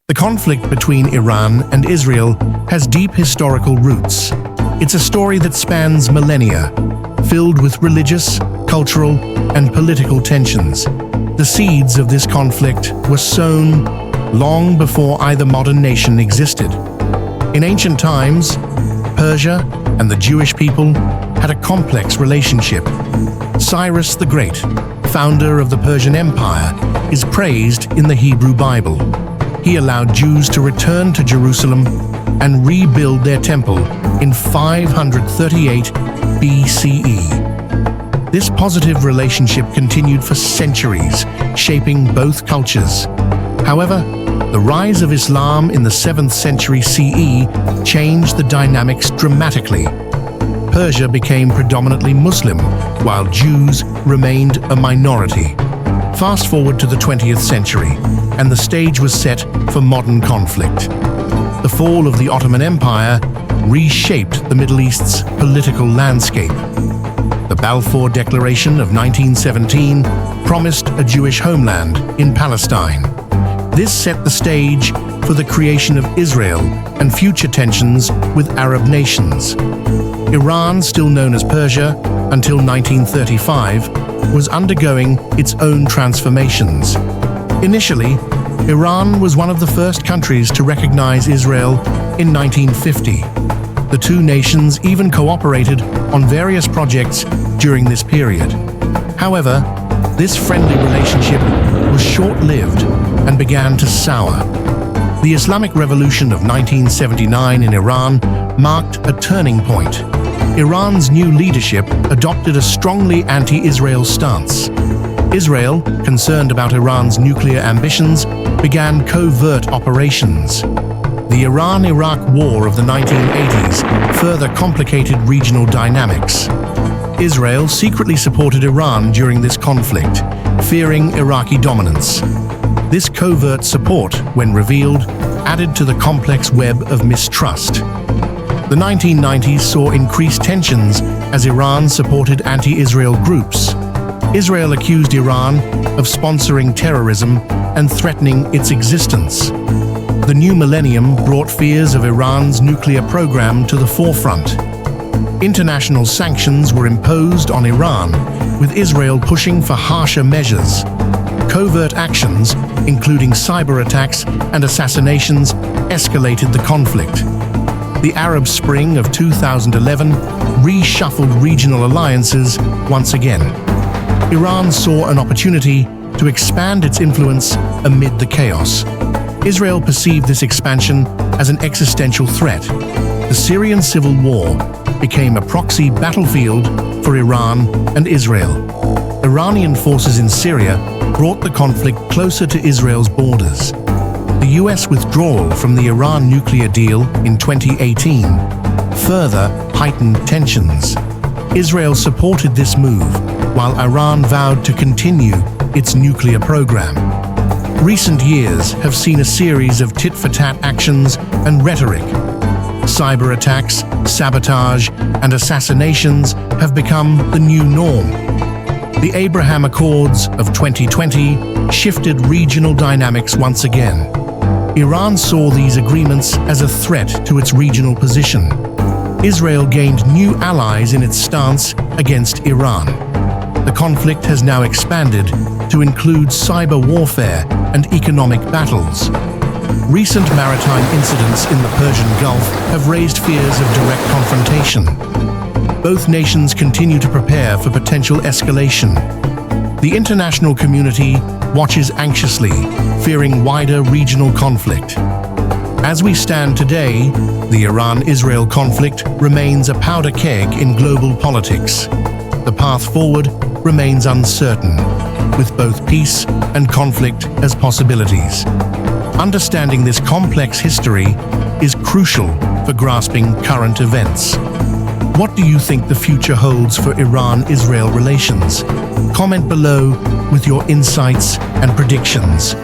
The conflict between Iran and Israel has deep historical roots. It's a story that spans millennia, filled with religious, cultural, and political tensions. The seeds of this conflict were sown long before either modern nation existed. In ancient times, Persia and the Jewish people had a complex relationship. Cyrus the Great, founder of the Persian Empire, is praised in the Hebrew Bible. He allowed Jews to return to Jerusalem and rebuild their temple in 538 BCE. This positive relationship continued for centuries, shaping both cultures. However, the rise of Islam in the 7th century CE changed the dynamics dramatically. Persia became predominantly Muslim, while Jews remained a minority. Fast forward to the 20th century, and the stage was set for modern conflict. The fall of the Ottoman Empire reshaped the Middle East's political landscape. The Balfour Declaration of 1917 promised a Jewish homeland in Palestine. This set the stage for the creation of Israel and future tensions with Arab nations. Iran, still known as Persia until 1935, was undergoing its own transformations. Initially, Iran was one of the first countries to recognize Israel in 1950. The two nations even cooperated on various projects during this period. However, this friendly relationship was short-lived and began to sour. The Islamic Revolution of 1979 in Iran marked a turning point. Iran's new leadership adopted a strongly anti-Israel stance. Israel, concerned about Iran's nuclear ambitions, began covert operations. The Iran-Iraq War of the 1980s further complicated regional dynamics. Israel secretly supported Iran during this conflict, fearing Iraqi dominance. This covert support, when revealed, added to the complex web of mistrust. The 1990s saw increased tensions as Iran supported anti-Israel groups. Israel accused Iran of sponsoring terrorism and threatening its existence. The new millennium brought fears of Iran's nuclear program to the forefront. International sanctions were imposed on Iran, with Israel pushing for harsher measures. Covert actions, including cyber attacks and assassinations, escalated the conflict. The Arab Spring of 2011 reshuffled regional alliances once again. Iran saw an opportunity to expand its influence amid the chaos. Israel perceived this expansion as an existential threat. The Syrian civil war became a proxy battlefield for Iran and Israel. Iranian forces in Syria brought the conflict closer to Israel's borders. The US withdrawal from the Iran nuclear deal in 2018 further heightened tensions. Israel supported this move, while Iran vowed to continue its nuclear program. Recent years have seen a series of tit-for-tat actions and rhetoric. Cyber attacks, sabotage, and assassinations have become the new norm. The Abraham Accords of 2020 shifted regional dynamics once again. Iran saw these agreements as a threat to its regional position. Israel gained new allies in its stance against Iran. The conflict has now expanded to include cyber warfare and economic battles. Recent maritime incidents in the Persian Gulf have raised fears of direct confrontation. Both nations continue to prepare for potential escalation. The international community watches anxiously, fearing wider regional conflict. As we stand today, the Iran-Israel conflict remains a powder keg in global politics. The path forward remains uncertain, with both peace and conflict as possibilities. Understanding this complex history is crucial for grasping current events. What do you think the future holds for Iran-Israel relations? Comment below with your insights and predictions.